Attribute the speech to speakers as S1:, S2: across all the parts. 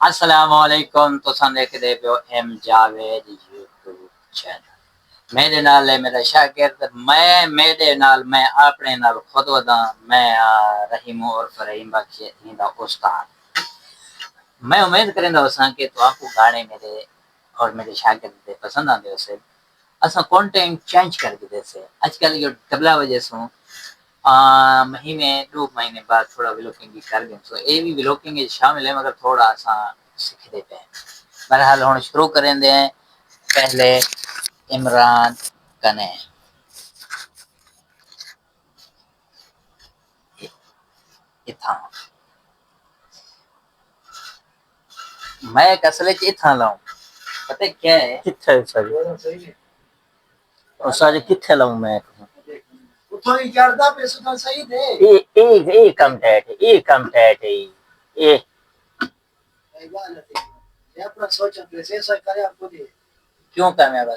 S1: अस्सलामुअलैकुम तुसां देखदे पियो एम जावेद यूट्यूब चैनल। मेरे नाल है मेरा शागिर्द, मैं अपने नाल खुद वदा मैं रहीम और रहीम बख्शी इंदा उस्ताद। मैं उम्मीद करेंदा उसां कि तो आपको गाने मेरे और मेरे शागिर्द दे पसंद आंदे उसे असा कंटेंट चेंज कर दे से आजकल यो तबला वजह से महीने 2 महीने बाद थोड़ा व्लॉगिंग कर दें तो ये भी व्लॉगिंग शामिल है मगर थोड़ा सा सीख देते हैं। बहरहाल हम शुरू करें दे पहले इमरान कने इथा मैं कसले च इथा लाऊं पता क्या है
S2: किथे सही और सारे किथे लाऊं मैं
S3: उठो ही करदा पे सुना सही दे
S2: ए कम टैट है ए
S3: भाई गाल है ये अपना सोच अपने से सही करे आपको दे
S1: क्यों कामयाब है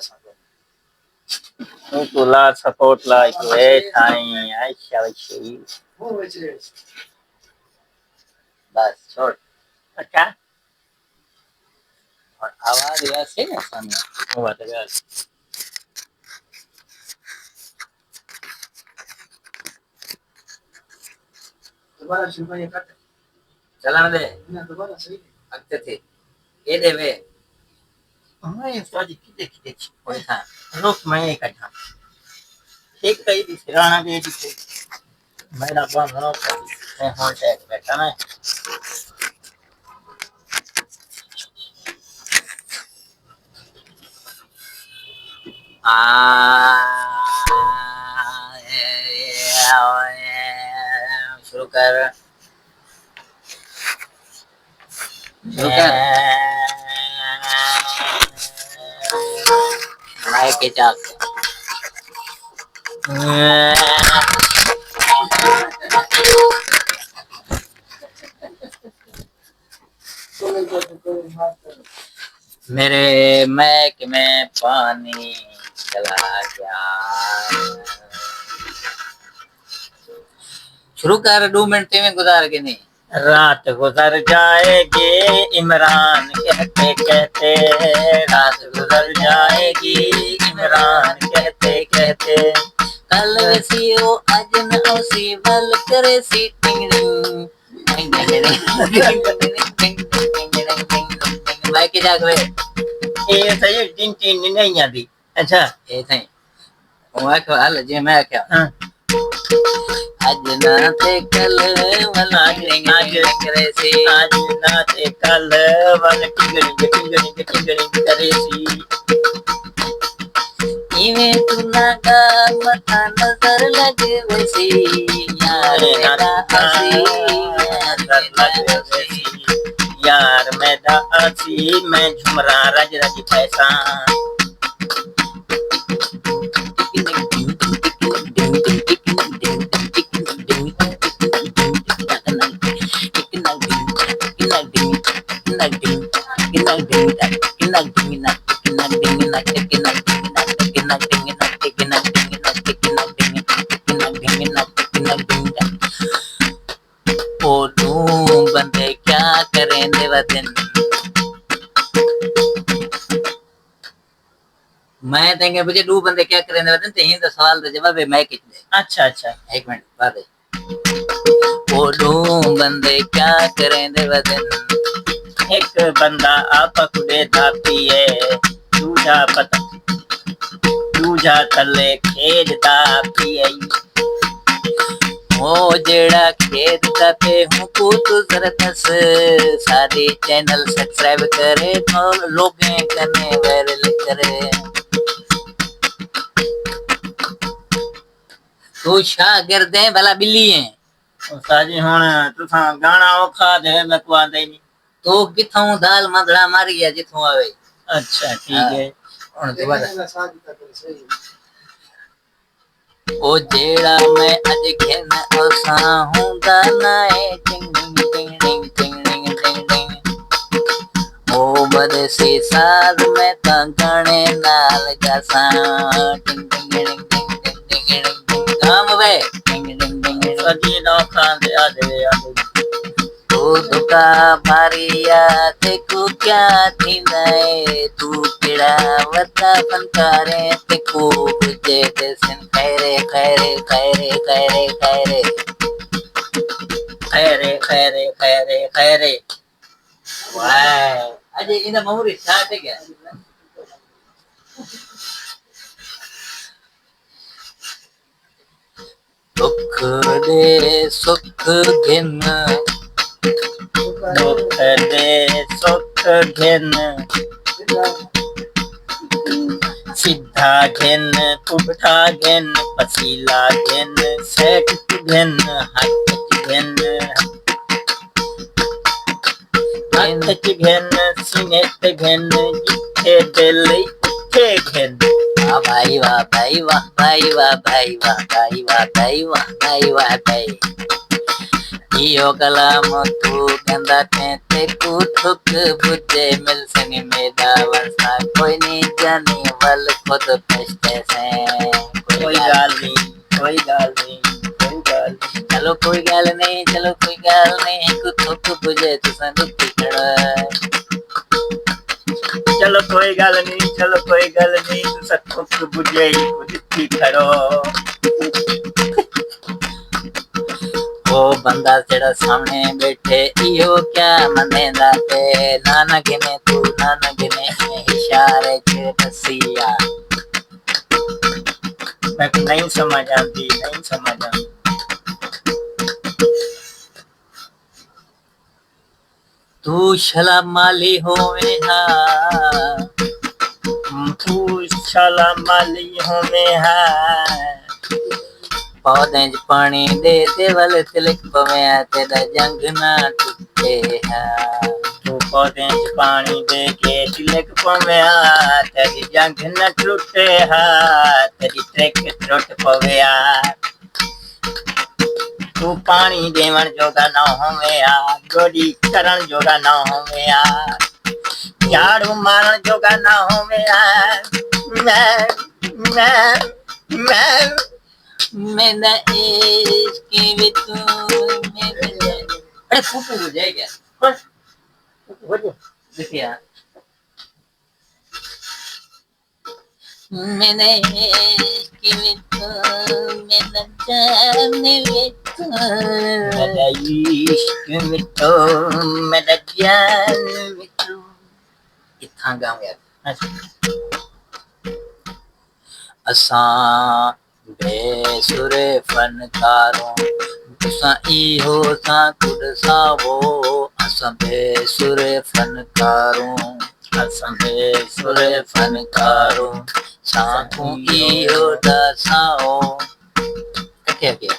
S2: तो ला सपोर्ट ला को ए ठाई आशा वशी
S3: वो बचे
S1: बस छोड़।
S2: अच्छा
S1: और आवाज ऐसे ना सामने
S2: वो बात है
S3: दोबारा शुरू ये कट
S1: चलाने दे
S3: ना दोबारा सही
S1: अगते थे ये दे वे
S2: मैं साजी किते
S1: कोई था
S2: रुक मैं एक अच्छा एक कई दी सिराना के दी मेरा बंद ना मैं हो टैग बैठा ना
S1: शुरू कर माइक के चाक मेरे मैक में पानी चला गया। शुरू कर 2 मिनट में गुजार के नहीं
S2: रात गुजर जाएगी इमरान कहते कहते रात गुजर जाएगी इमरान कहते कहते
S1: कल वसीओ आज न ओसी बल करे सी टिंग भाई के जाग वे
S2: ये सही टिन टिन नहीं आती अच्छा
S1: ए थे वो को हाल जे मैं क्या
S2: हाँ
S1: आज ना ते कल वाला
S2: आज
S1: करे सी
S2: आज ना ते कल वाला टिंगड़ी करे सी
S1: इवे तू लगा मथा नजर लगे वैसी यार मेरा हसी
S2: यार मेरा हसी मैं झुमरा रज रज पैसा
S1: ओ तू बंदे क्या करें दिन मैं तेंगे मुझे 2 बंदे क्या करें दिन ते हिंद सवाल का जवाब है मैं किच दे
S2: अच्छा अच्छा
S1: 1 मिनट बाद ओ 2 बंदे क्या करें दिन
S2: एक बंदा आप कुड़े धापी है दूजा तले खेदता पिए
S1: ओ जेड़ा खेद पे हूँ पुत जरतस सारे चैनल सब्सक्राइब करे और लोगों कने वायरल करे। तू शागिर्द है भला बिल्ली है
S2: साजी हुन तुसा गाना औखा दे मैं को आंदे नहीं
S1: तो किथों दाल मदड़ा मारी है जिथों आवे
S2: अच्छा ठीक है
S1: और दोबारा
S3: शादी का करे सही
S1: ओ जेड़ा मैं अज घेन ओसा हुंदा नाए टिंग टिंग टिंग टिंग टिंग टिंग टिंग ओ बदे से साध में तंगणे नाल गसा टिंग टिंग टिंग टिंग टिंग टिंग काम वे टिंग टिंग टिंग
S2: सजी नौ खान दे आ दे
S1: ओ दुख मौका मारिया तेको क्या थींदा है तू केड़ा वता फनकारे तेको बुझे तेसन खैरे खैरे खैरे खैरे खैरे खैरे खैरे खैरे खैरे वाह अजे इन मौरी स्टार्ट है क्या दुख दे सुख घिन
S2: दुख दे सुख घिन सीधा घिन पुठा घिन पसीला घिन सेठ घिन हथ घिन हथ घिन सीनेत घिन जिथे दिल उठे घिन
S1: वाह भाई वाह भाई वाह भाई वाह भाई वाह भाई वाह भाई वाह भाई वाह भाई इहो कलाम तू कंदा ते तू ठुक बुझे मिल सनी मेरा वरसा कोई नहीं जानी वल खुद पछते से
S2: कोई गाल नहीं कोई गाल नहीं कोई गाल नहीं
S1: चलो कोई गाल नहीं चलो कोई गाल नहीं कुछ ठुक बुझे तू संदुख खड़ा
S2: चलो कोई गल नहीं चलो कोई गल नहीं तू सब कुछ बुझे ही खड़ो
S1: वो बंदा तेरा सामने बैठे इहो क्या मनेंदा ते नाना गिने तू नाना गिने इशारे च दसिया
S2: मैं नहीं समझ आती नहीं समझ आती
S1: तू शला माली होवे हा
S2: तू शाला माली हो में है
S1: पौधे च पानी दे ते वल तिलक पवे तेरा जंग ना टूटे हा
S2: तू पौधे च पानी दे के तिलक पवे तेरी जंग न टूटे हा तेरी ट्रैक टूट पवे तू पानी देवन जोगा ना होवे गोडी करण जोगा ना होवे झाड़ू मारण जोगा ना होवे मैं
S1: मेरा इश्क भी तू मेरा अरे फूफू हो जाए क्या देखिए मेरे इश्क भी तू मेरा जान भी तू
S2: मेरा इश्क में तो मेरा जान में तो
S1: इतना गाँव यार
S2: अच्छा
S1: असां बेसुरे फनकारों तुसां इहो सां कुॾसावो असां बेसुरे फनकारों असां बेसुरे फनकारों सां इहो दसाओ क्या क्या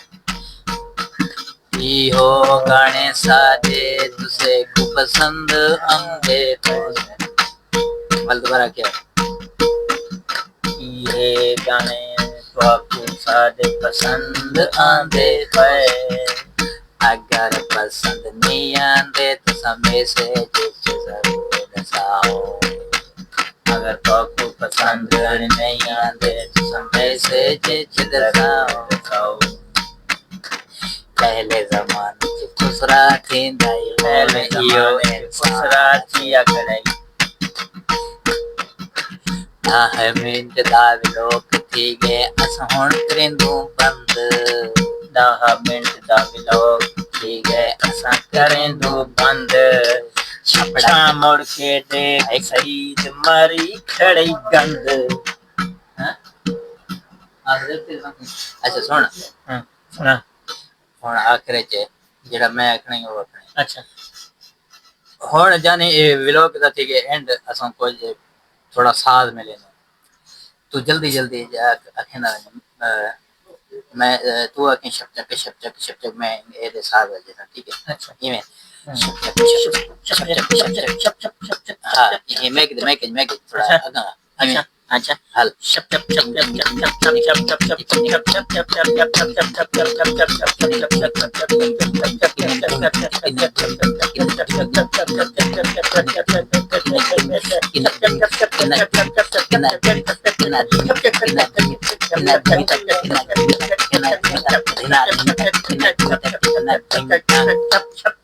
S1: इहो गाने साजे तुसे को पसंद आंदे तो मल दोबारा क्या
S2: ये गाने तो आपको सारे पसंद आंदे पे
S1: अगर पसंद नहीं आंदे तो समय से जरूर दसाओ
S2: अगर तो आपको पसंद
S1: नहीं आंदे तो समय से दसाओ पहले जमाने च खुसरा थींदा
S2: पहले जमाने खुसरा थिया कड़ाई
S1: 10 मिंट दा लोक थी गए अस हुण करेंदू बंद
S2: 10 मिनट दा लोग थी गए असां करेंदू बंद छपड़ा मोड़ के देख सईद मरी खड़ी गंद
S1: अच्छा सुन
S2: सुना
S1: हुण आखिर च जेड़ा मैं आखना वो आखना
S2: अच्छा
S1: हुण जाने व्लॉग दा थी गए एंड असां कुछ थोड़ा साथ में लेना तू जल्दी जल्दी आखना मैं तू आके शप मैं ये साथ बजे था ठीक है
S2: अच्छा
S1: ये मैं शप हाँ ये मैं थोड़ा आगा
S2: अच्छा अच्छा
S1: हल
S2: शप शप शप शप शप